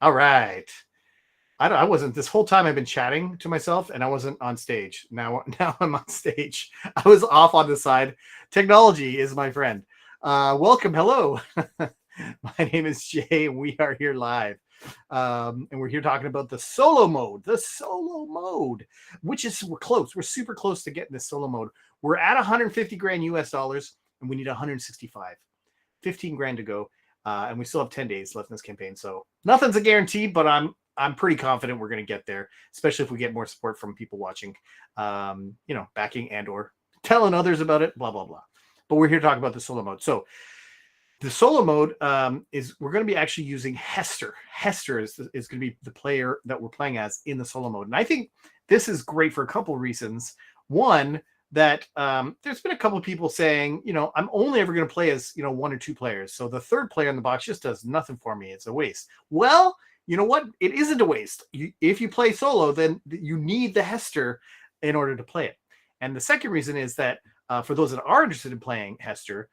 All right. I wasn't this whole time. I've been chatting to myself, and I wasn't on stage. Now I'm on stage. I was off on the side. Technology is my friend. Welcome, hello. My name is Jay, and we are here live. And we're here talking about the solo mode. The solo mode, which is we're close. We're super close to getting this solo mode. We're at 150 grand US dollars, and we need 165. 15 grand to go. And we still have 10 days left in this campaign. So nothing's a guarantee, but I'm pretty confident we're going to get there, especially if we get more support from people watching, backing and or telling others about it, blah, blah, blah. But we're here to talk about the solo mode. So the solo mode is we're going to be actually using Hester. Hester is going to be the player that we're playing as in the solo mode. And I think this is great for a couple of reasons. One, that there's been a couple of people saying, I'm only ever going to play as, one or two players. So the third player in the box just does nothing for me. It's a waste. Well, you know what? It isn't a waste. If you play solo, then you need the Hester in order to play it. And the second reason is that for those that are interested in playing Hester,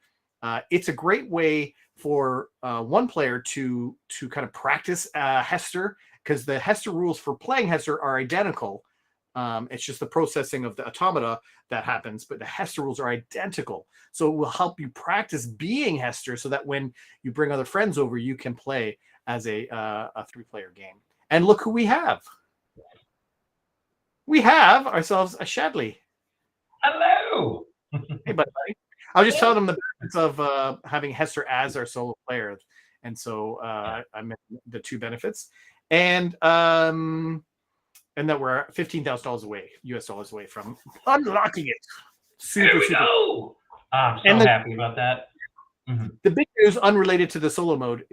it's a great way for one player to kind of practice Hester, because the Hester rules for playing Hester are identical. It's just the processing of the automata that happens, but the Hester rules are identical. So it will help you practice being Hester so that when you bring other friends over, you can play as a 3-player game. And look who we have. We have ourselves a Shadley. Hello. Hey, buddy. I was just telling them the benefits of having Hester as our solo player. And so I meant the two benefits. And that we're $15,000 away, US dollars away from unlocking it. There we go. I'm so happy about that. Mm-hmm. The big news unrelated to the solo mode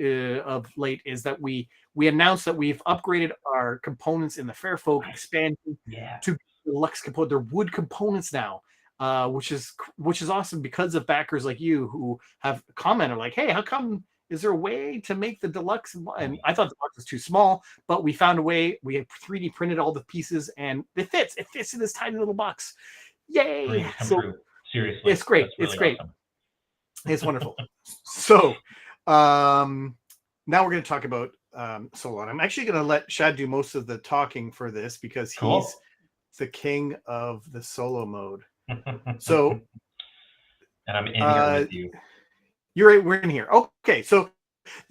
of late is that we announced that we've upgraded our components in the Fairfolk expansion to deluxe component. They're wood components now, which is awesome because of backers like you who have commented like, hey, how come? Is there a way to make the deluxe? And I thought the box was too small, but we found a way. We have 3D printed all the pieces, and it fits. It fits in this tiny little box. Yay! So seriously, it's great. Really it's great. Awesome. It's wonderful. So now we're going to talk about solo. And I'm actually going to let Shad do most of the talking for this because he's the king of the solo mode. So, and I'm in here with you. We're in here. Okay, so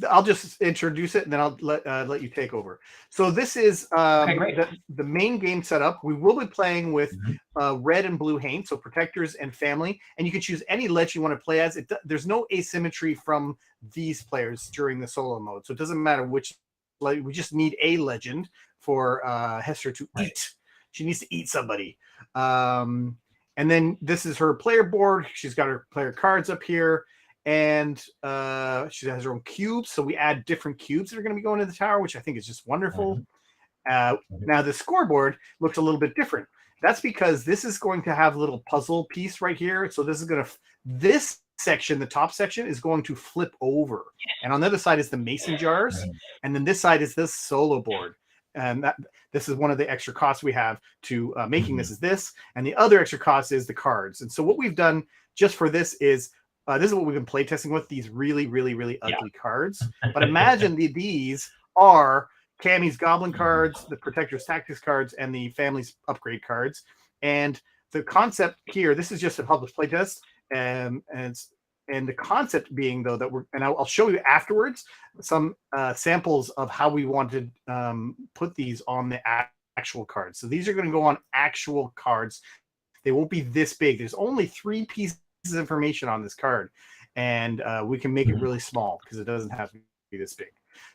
I'll just introduce it, and then I'll let you take over. So this is the main game setup. We will be playing with red and blue Haint, so protectors and family, and you can choose any ledge you want to play as. There's no asymmetry from these players during the solo mode, so it doesn't matter which. We just need a legend for Hester to eat. She needs to eat somebody. And then this is her player board. She's got her player cards up here. And she has her own cubes. So we add different cubes that are going to be going to the tower, which I think is just wonderful. Now the scoreboard looks a little bit different. That's because this is going to have a little puzzle piece right here. So this section, the top section, is going to flip over. And on the other side is the mason jars. And then this side is this solo board. And this is one of the extra costs we have to making this is this. And the other extra cost is the cards. And so what we've done just for this is this is what we've been playtesting with, these really, really, really ugly cards. But imagine these are Cammy's Goblin cards, the Protector's Tactics cards, and the Family's Upgrade cards. And the concept here, this is just a published playtest. And the concept being, though, that I'll show you afterwards some samples of how we want to put these on the actual cards. So these are going to go on actual cards. They won't be this big. There's only 3 pieces of information on this card, and we can make it really small because it doesn't have to be this big.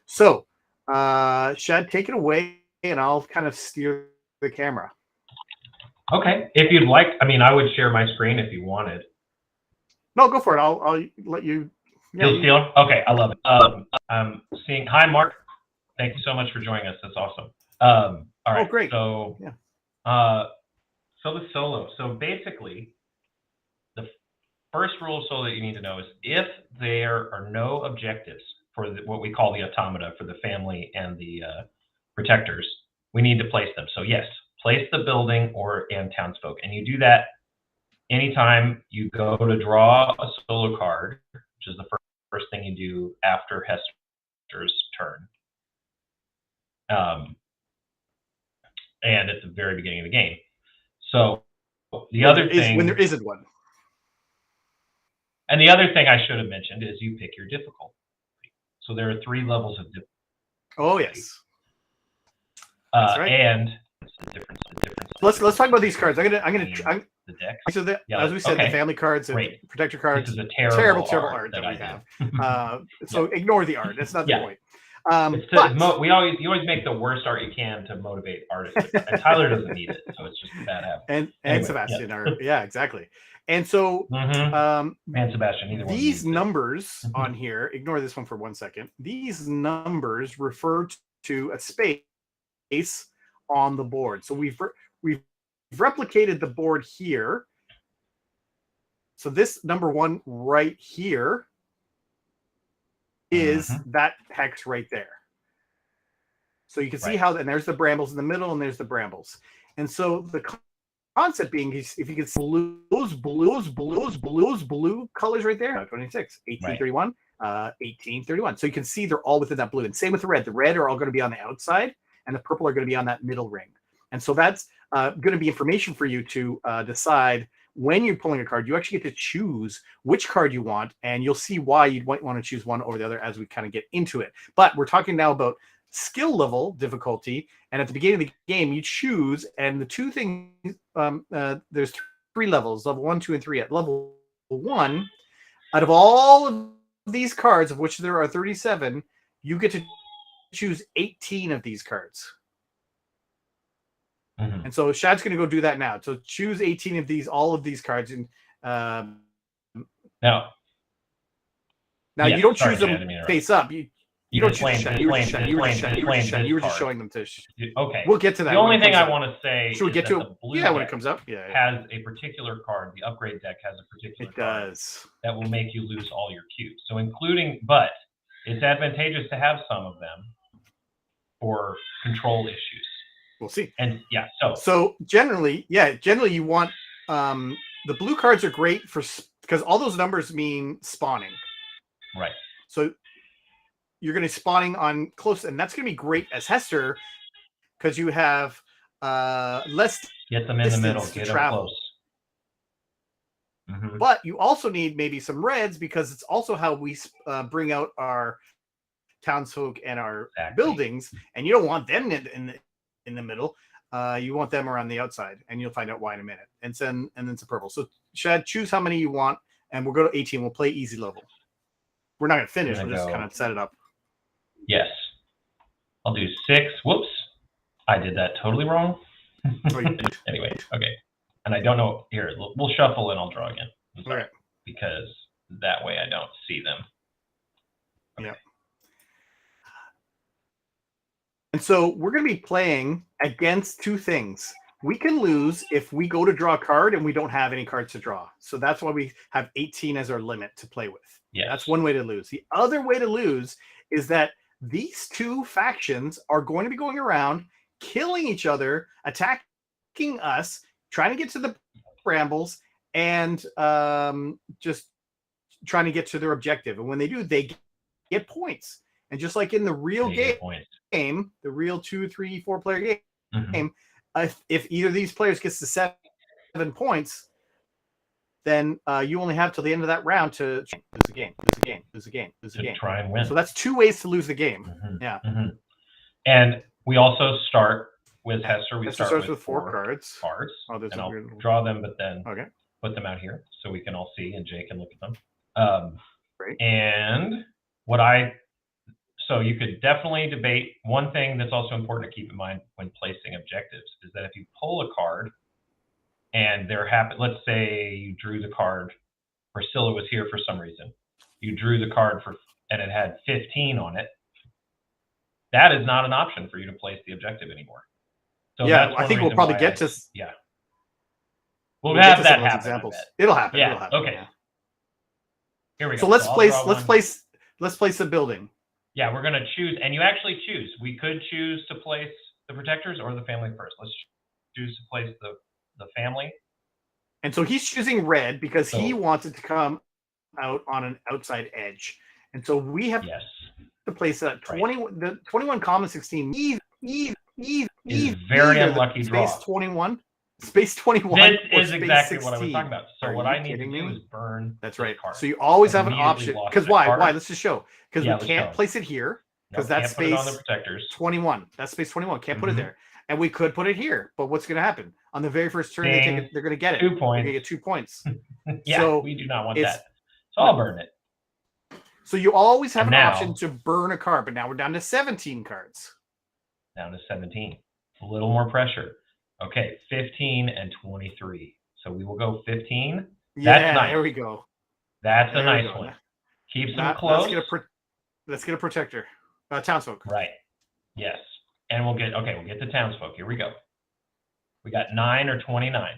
So Shad, take it away, and I'll kind of steer the camera. Okay, if you'd like. I mean, I would share my screen if you wanted. No, go for it. I'll let you. You'll steal? Okay, I love it. I'm seeing. Hi, Mark. Thank you so much for joining us. That's awesome. All right. Oh, great. So, so the solo. So basically, the first rule of solo that you need to know is if there are no objectives for what we call the automata for the family and the protectors, we need to place them. So yes, place the building and townsfolk, and you do that anytime you go to draw a solo card, which is the first thing you do after Hester's turn. And at the very beginning of the game. So the other thing, when there isn't one. And the other thing I should have mentioned is you pick your difficulty. So there are 3 levels of difficulty. Oh yes. That's right. And the difference. Let's talk about these cards. I'm gonna the deck. So as we said, the family cards and protector cards. This is a terrible art that we have. So ignore the art. That's not the point. You always make the worst art you can to motivate artists, and Tyler doesn't need it, so it's just a bad habit. And anyway, Sebastian are exactly. And so and Sebastian, these numbers on here, ignore this one for 1 second. These numbers refer to a space on the board. So we've replicated the board here. So this number 1 right here is that hex right there. So you can see how, and there's the brambles in the middle, and there's the brambles. And so the concept being is, if you can see those blue colors right there, 26, 1831, 1831. So you can see they're all within that blue. And same with the red. The red are all going to be on the outside, and the purple are going to be on that middle ring. And so that's going to be information for you to decide when you're pulling a card. You actually get to choose which card you want, and you'll see why you might want to choose one over the other as we kind of get into it. But we're talking now about skill level difficulty, and at the beginning of the game, you choose, and the 2 things, there's 3 levels, level 1, 2, and 3. At level 1, out of all of these cards, of which there are 37, you get to choose 18 of these cards. And so Shad's going to go do that now. So choose 18 of these, all of these cards. And now you don't choose them face up. You don't choose Shad. You were just showing them to. Okay. We'll get to that. The only thing I want to say should we get to it? Yeah, when it comes up. Has a particular card. The upgrade deck has a particular card that will make you lose all your cubes. So but it's advantageous to have some of them for control issues. We'll see. And so generally you want the blue cards are great because all those numbers mean spawning. Right. So you're going to be spawning on close, and that's going to be great as Hester because you have less get them in the middle, get them close. But you also need maybe some reds because it's also how we bring out our townsfolk and our buildings, and you don't want them in the middle. You want them around the outside, and you'll find out why in a minute. And then it's a purple. So Shad, choose how many you want, and we'll go to 18. We'll play easy level. We're not going to finish. We'll just kind of set it up. Yes. I'll do 6. Whoops. I did that totally wrong. Anyway, okay. And I don't know. Here, we'll shuffle and I'll draw again. Okay. Because that way I don't see them. Okay. Yeah. And so we're going to be playing against 2 things. We can lose if we go to draw a card and we don't have any cards to draw. So that's why we have 18 as our limit to play with. Yes. That's one way to lose. The other way to lose is that these 2 factions are going to be going around killing each other, attacking us, trying to get to the brambles, and just trying to get to their objective. And when they do, they get points. And just like in the real game, the real 2, 3, 4 player game, if either of these players gets to 7 points, then you only have till the end of that round to lose the game. Try and win. So that's 2 ways to lose the game. Yeah. And we also start with Hester. We start with 4 cards. Oh, and I'll draw them, but then put them out here so we can all see, and Jay can look at them. Great. And so you could definitely debate. One thing that's also important to keep in mind when placing objectives is that if you pull a card and let's say you drew the card, Priscilla was here for some reason. You drew the card and it had 15 on it. That is not an option for you to place the objective anymore. So I think we'll probably get to. Yeah. We'll have that happen. Examples. It'll happen. Yeah. It'll happen. Okay. Yeah. Here we go. So let's place a building. Yeah, we're going to choose, and you actually choose. We could choose to place the protectors or the family first. Let's choose to place the family. And so he's choosing red because he wanted to come out on an outside edge. And so we have to place that 20. The 21 common 16. Is very unlucky draw. Space 21. Space 21. This is space exactly 16. what I was talking about. So what I need to do is burn. That's right. Card. So you always have an option. Because why? Card. Why? Let's just show. Because we can't place it here. Because that's space on the protectors. 21. That's space 21. Can't put it there. And we could put it here. But what's going to happen? On the very first turn, they're going to get it. 2 points. They're going to get 2 points. Yeah, so we do not want that. So I'll burn it. So you always have an option to burn a card. But now we're down to 17 cards. Down to 17. A little more pressure. Okay, 15 and 23. So we will go 15. Yeah, that's nice. There we go. That's a nice one. Keeps them close. Let's get a protector. Townsfolk. Right. Yes. And we'll get the townsfolk. Here we go. We got 9 or 29.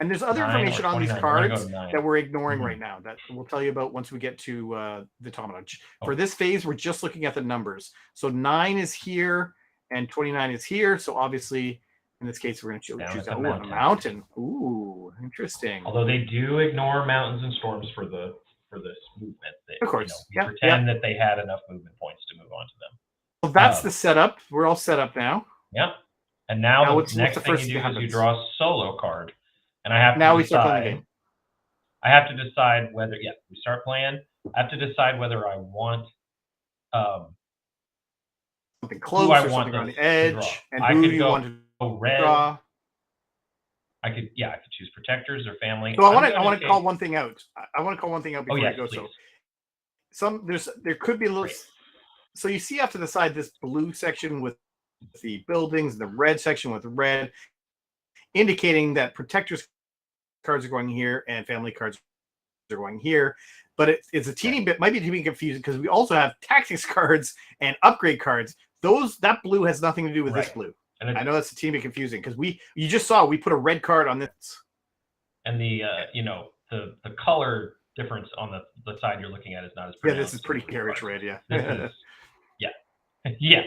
And there's other information on these cards that we're ignoring right now that we'll tell you about once we get to the automata. For this phase, we're just looking at the numbers. So 9 is here and 29 is here. So obviously, in this case, we're going to choose a mountain. Ooh, interesting. Although they do ignore mountains and storms for this movement. Of course. We pretend that they had enough movement points to move on to them. Well, that's the setup. We're all set up now. Yeah. And now the next thing you do is you draw a solo card. And I have to we start playing the game. I have to decide whether we start playing. I have to decide whether I want something close or something on the edge, and who do you want to red. Draw. I could choose protectors or family. So I want to call one thing out. I want to call one thing out before I go. Please. So there could be a little. Great. So you see off to the side this blue section with the buildings, the red section with red, indicating that protectors cards are going here and family cards are going here. But it's a teeny bit, might be teeny confusing because we also have tactics cards and upgrade cards. That blue has nothing to do with this blue. And I know that's a teeny bit confusing because you just saw we put a red card on this. And the the color difference on the side you're looking at is not as pronounced. Yeah, this is pretty carriage red, yeah. Yeah.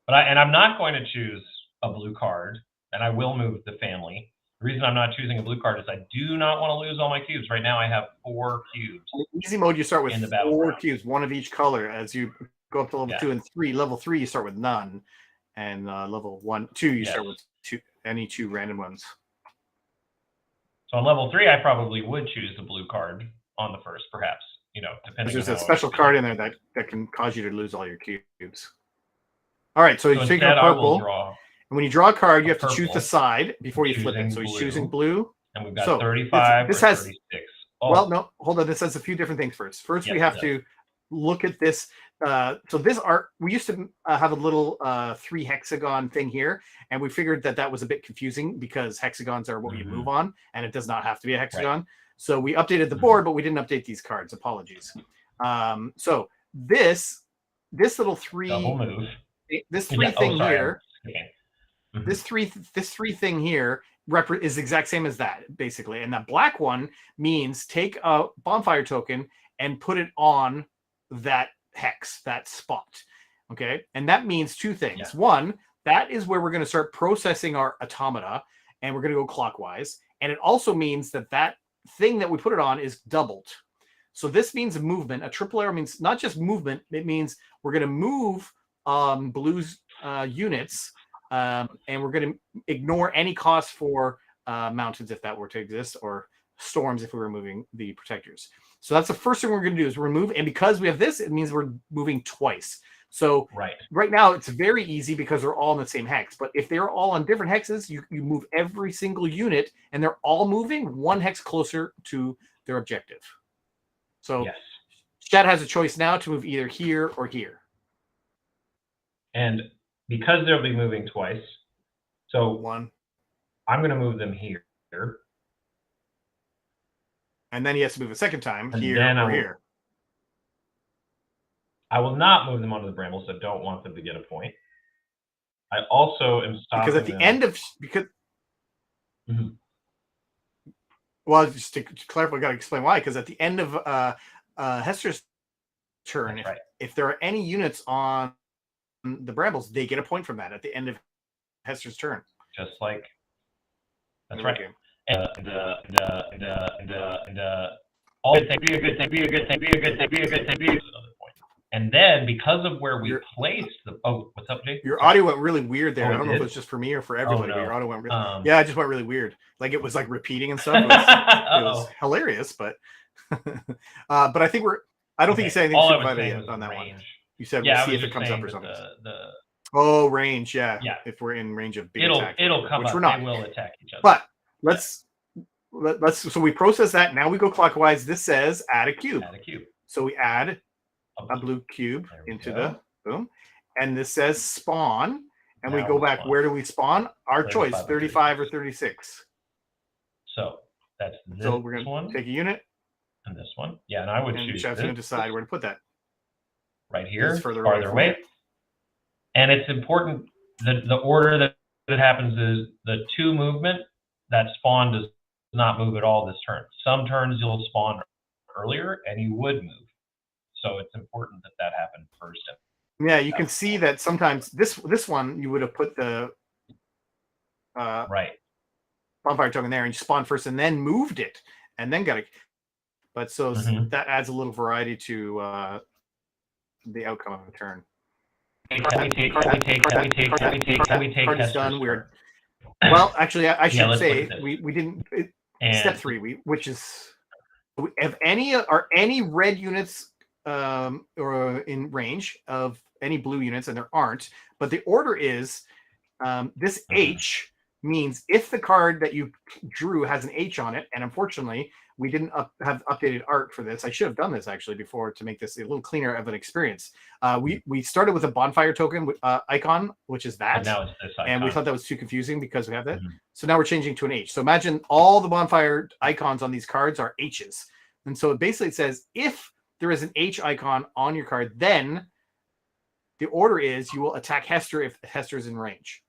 But I'm not going to choose a blue card, and I will move the family. The reason I'm not choosing a blue card is I do not want to lose all my cubes. Right now I have 4 cubes. In easy mode, you start with 4 cubes, 1 of each color. As you go up to level 2 and 3, level 3 you start with none, and level 1, 2 you start with any 2 random ones. So on level 3, I probably would choose the blue card on the first, perhaps. Depending. There's a special card in there that can cause you to lose all your cubes. All right, so you take a purple. And when you draw a card, you have to choose the side before you flip it. So he's choosing blue. And we've got 35 or 36. Well, no, hold on. This has a few different things first. First, we have to look at this. So this art, we used to have a little 3 hexagon thing here. And we figured that was a bit confusing because hexagons are what you move on. And it does not have to be a hexagon. Right. So we updated the board, but we didn't update these cards. Apologies. So this little 3... Double move. This 3 thing here... This three thing here is the exact same as that, basically. And that black one means take a bonfire token and put it on that hex, that spot. Okay. And that means 2 things. Yeah. One, that is where we're going to start processing our automata, and we're going to go clockwise. And it also means that thing that we put it on is doubled. So this means movement. A triple arrow means not just movement. It means we're going to move blue's units. And we're going to ignore any cost for mountains if that were to exist, or storms if we were moving the protectors. So that's the first thing we're going to do is remove. And because we have this, it means we're moving twice. So right now it's very easy because they're all in the same hex. But if they're all on different hexes, you move every single unit and they're all moving 1 hex closer to their objective. So Chad has a choice now to move either here or here. And because they'll be moving twice, so 1. I'm going to move them here. And then he has to move a second time, here or here. I will not move them onto the brambles. I don't want them to get a point. I also am stopping because at the end of well, just to clarify, I got to explain why. Because at the end of Hester's turn, if there are any units on the brambles, they get a point from that at the end of Hester's turn. Just like that's right. And all be a good thing. Be a good thing. Be a good thing. Be a good thing. Be a good thing. Be another point. And then because of where we placed the what's up, Jake? Your audio went really weird there. I don't know if it was did? just for me or for everybody, no. but your audio went really yeah, it just went really weird. Like it was like repeating and stuff. It was hilarious, but but I think I don't think you said anything super vital yet on that range. One. You said we'll see if it comes up or something. Oh, range, yeah. If we're in range of big attack, it'll come which up. We're not. They will attack each other. But let's so we process that. Now we go clockwise. This says add a cube. Add a cube. So we add a blue cube into the boom, and this says spawn, and now we go back. Spawn. Where do we spawn? Our choice, 35 or 36. So that's this. So we're gonna take a unit. And this one, yeah, and I would choose. Chad's going to decide where to put that. Right here, farther away. And it's important that the order that it happens is the 2 movement. That spawn does not move at all this turn. Some turns you'll spawn earlier, and you would move. So it's important that happened first. Yeah, you can see that sometimes this one you would have put the bonfire token there, and you spawned first, and then moved it, and then got it. But so that adds a little variety to the outcome of the turn. We take done. We're well, actually, I should say we didn't. Step 3, which is if any red units or in range of any blue units, and there aren't. But the order is this H means if the card that you drew has an H on it, and unfortunately we didn't have updated art for this. I should have done this actually before to make this a little cleaner of an experience. We started with a bonfire token icon, which is that, now it's this icon. And we thought that was too confusing because we have that. So now we're changing to an H. So imagine all the bonfire icons on these cards are H's, and so basically it says if there is an H icon on your card, then the order is you will attack Hester if Hester is in range.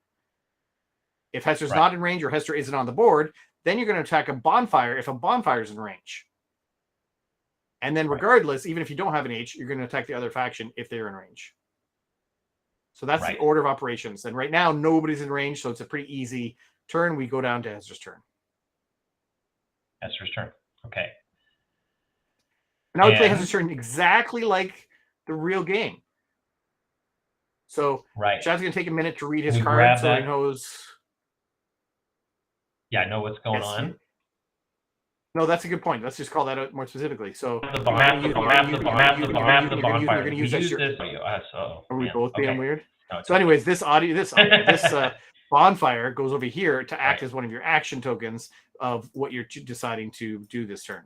If Hester's not in range or Hester isn't on the board, then you're going to attack a bonfire if a bonfire is in range. And then regardless, even if you don't have an H, you're going to attack the other faction if they're in range. So that's the order of operations. And right now, nobody's in range, so it's a pretty easy turn. We go down to Hester's turn. Hester's turn. Okay. Now we play Hester's turn exactly like the real game. So Chad's going to take a minute to read his card so he knows... Yeah, I know what's going on. No, that's a good point. Let's just call that out more specifically. So you're going to use this. Are we both being weird? No, so anyways, this bonfire goes over here to act as one of your action tokens of what you're deciding to do this turn.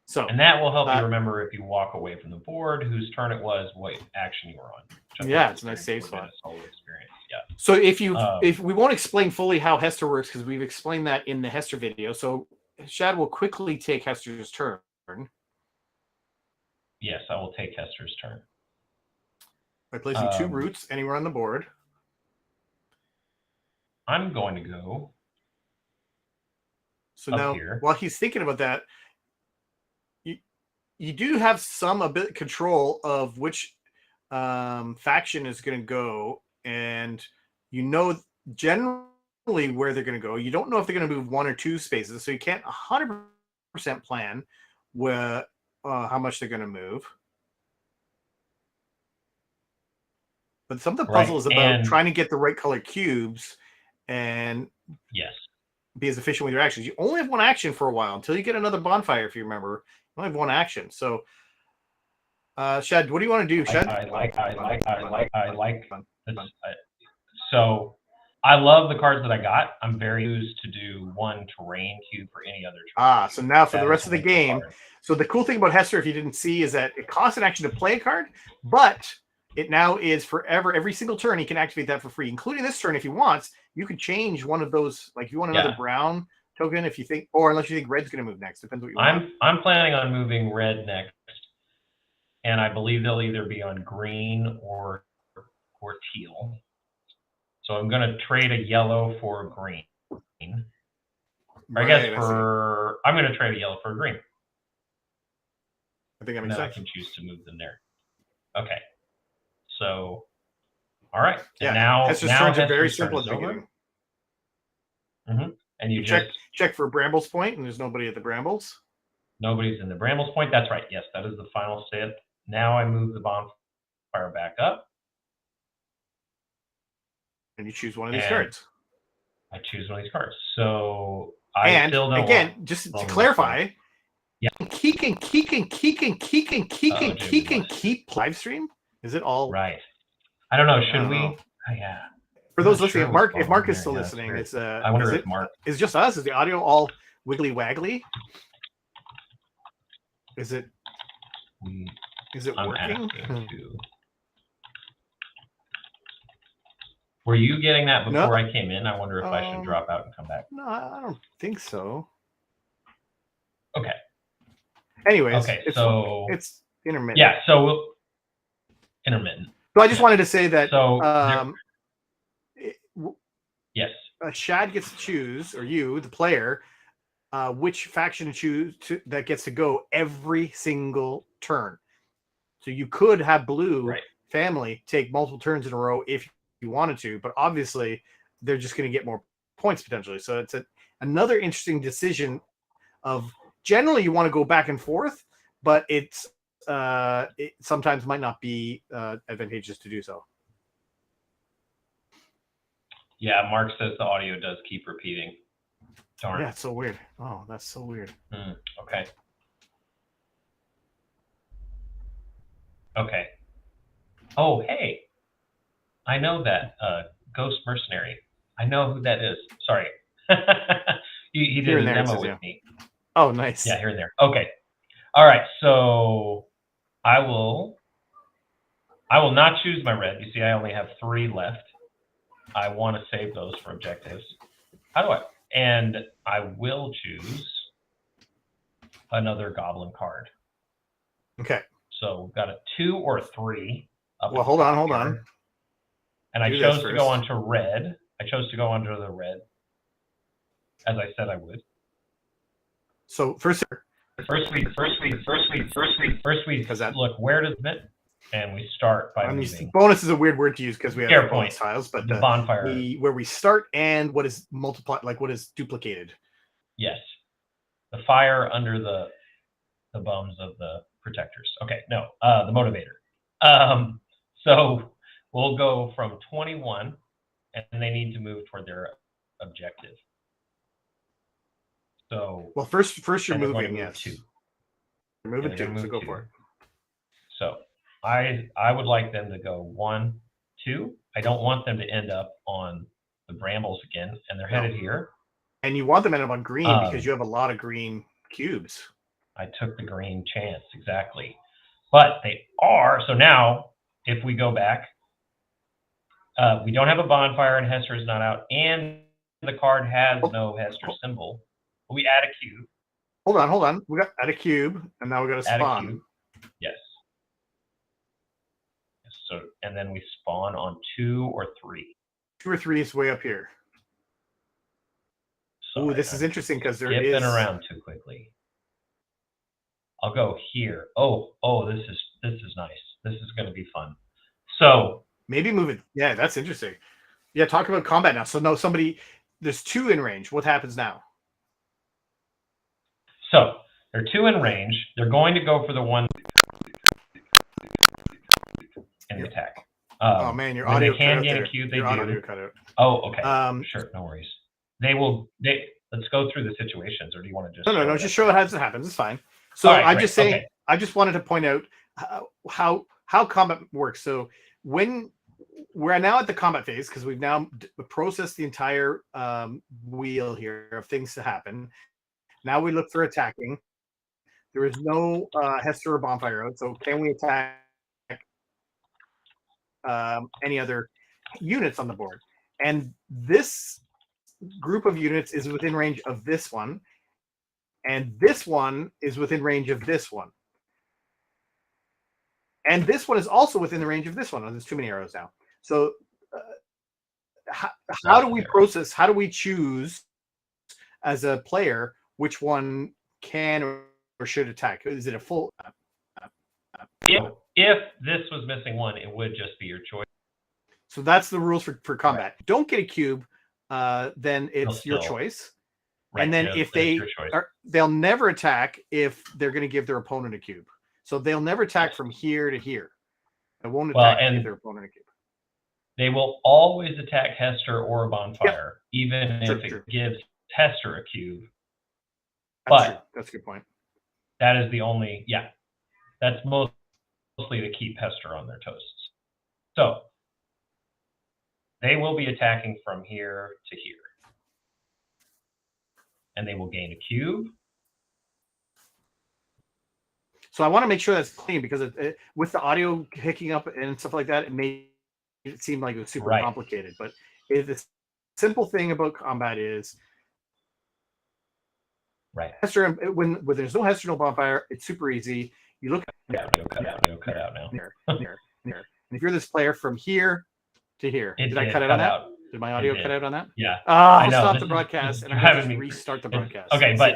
So and that will help you remember if you walk away from the board, whose turn it was, what action you were on. Yeah, it's a nice save spot. Experience. Yeah. So if we won't explain fully how Hester works because we've explained that in the Hester video. So Shad will quickly take Hester's turn. Yes, I will take Hester's turn by placing 2 roots anywhere on the board. I'm going to go. So now, while he's thinking about that, you do have some control of which faction is going to go, and you know generally where they're going to go. You don't know if they're going to move 1 or 2 spaces, so you can't 100% plan where how much they're going to move. But some of the puzzle is about trying to get the right color cubes and be as efficient with your actions. You only have 1 action for a while until you get another bonfire. If you remember, you only have 1 action. So, Shad, what do you want to do, Shad? I like. So, I love the cards that I got. I'm very used to do 1 terrain cube for any other turn. So now for the rest of the game. So the cool thing about Hester, if you didn't see, is that it costs an action to play a card, but it now is forever. Every single turn, he can activate that for free, including this turn if he wants. You can change one of those. Like if you want another brown token, if you think, or unless you think red's going to move next, depends what you want. I'm planning on moving red next, and I believe they'll either be on green or teal. So I'm going to trade a yellow for green. Or I guess I'm going to trade a yellow for a green. I think that makes sense. I can choose to move them there. Okay. So, all right. And now Hester's turns are very simple at the beginning. And you check for Bramble's Point, and there's nobody at the Brambles. Nobody's in the Brambles Point. That's right. Yes, that is the final step. Now I move the bonfire fire back up. And you choose one of these cards. I choose one of these cards. So I still don't want, just to clarify, yeah, keep live stream. Is it all right? I don't know. Should we? Oh, yeah. For those listening, if Mark is still listening, it's I wonder if Mark is just us. Is the audio all wiggly waggly? Is it working? Were you getting that before I came in? I wonder if I should drop out and come back. No, I don't think so. Okay. Anyways, okay, so it's intermittent. Yeah, so intermittent. So I just wanted to say that. So yes, Shad gets to choose, or you, the player, which faction to choose that gets to go every single turn. So you could have blue family take multiple turns in a row if you wanted to, but obviously they're just going to get more points potentially. So it's another interesting decision of generally you want to go back and forth, but it sometimes might not be advantageous to do so. Yeah, Mark says the audio does keep repeating. Darn. Yeah, it's so weird. Oh, that's so weird. Okay. Okay. Oh, hey. I know that Ghost Mercenary. I know who that is. Sorry. he did a demo with me. Oh, nice. Yeah, here and there. Okay. All right. So I will not choose my red. You see, I only have 3 left. I want to save those for objectives. How do I? And I will choose another goblin card. Okay. So we've got a 2 or 3. Well, hold on. And I chose to go onto red. I chose to go onto the red, as I said I would. So first week. Look, where does it? And we start by moving. Bonus is a weird word to use because we have bonus tiles, but the bonfire, where we start and what is multiplied, like what is duplicated. Yes, the fire under the bums of the protectors. Okay, no, the motivator. So we'll go from 21, and they need to move toward their objective. So well, first you're moving. Yes, 2. You're moving 2. So go for it. So I would like them to go 1, 2. I don't want them to end up on the brambles again, and they're headed here. And you want them to end up on green because you have a lot of green cubes. I took the green chance, exactly. But they are, so now, if we go back, we don't have a bonfire and Hester is not out, and the card has no Hester symbol. We add a cube. Hold on. We got add a cube, and now we got to spawn. Yes. So, and then we spawn on 2 or 3. 2 or 3 is way up here. Ooh, this is interesting because there is skipping around too quickly. I'll go here. Oh, this is nice. This is going to be fun. So maybe move it. Yeah, that's interesting. Yeah, talk about combat now. So no, there's 2 in range. What happens now? So they're 2 in range. They're going to go for the one in the attack. Oh man, your audio. They can gain a cube. They do. Cut out. Oh, okay. Sure, no worries. Let's go through the situations, or do you want to just? No. Just show it as it happens. It's fine. So I'm just saying. Okay. I just wanted to point out how combat works. So when we're now at the combat phase, because we've now processed the entire wheel here of things to happen. Now we look for attacking. There is no Hester or bonfire out. So can we attack any other units on the board? And this group of units is within range of this one, and this one is within range of this one, and this one is also within the range of this one. Oh, there's too many arrows now. So how do we process? How do we choose as a player which one can or should attack? Is it a full? If this was missing one, it would just be your choice. So that's the rules for combat. Right. Don't get a cube, then it's your choice. Right. And then if they'll never attack if they're going to give their opponent a cube. So they'll never attack from here to here. It won't Well, attack and their opponent. they will always attack Hester or a bonfire, even True, if it true. gives Hester a cube. That's true. But That's a good point. that is the only, that's mostly to keep Hester on their toes. So they will be attacking from here to here. And they will gain a cube. So I want to make sure that's clean because with the audio picking up and stuff like that, it made it seem like it was super complicated. But the simple thing about combat is Hester, when there's no Hester, no bonfire, it's super easy. You look at it'll cut out now. Near. And if you're this player from here to here, did I cut out on that? Did my audio cut out on that? Yeah. I'll stop the broadcast and I'm going to restart the broadcast. Okay, but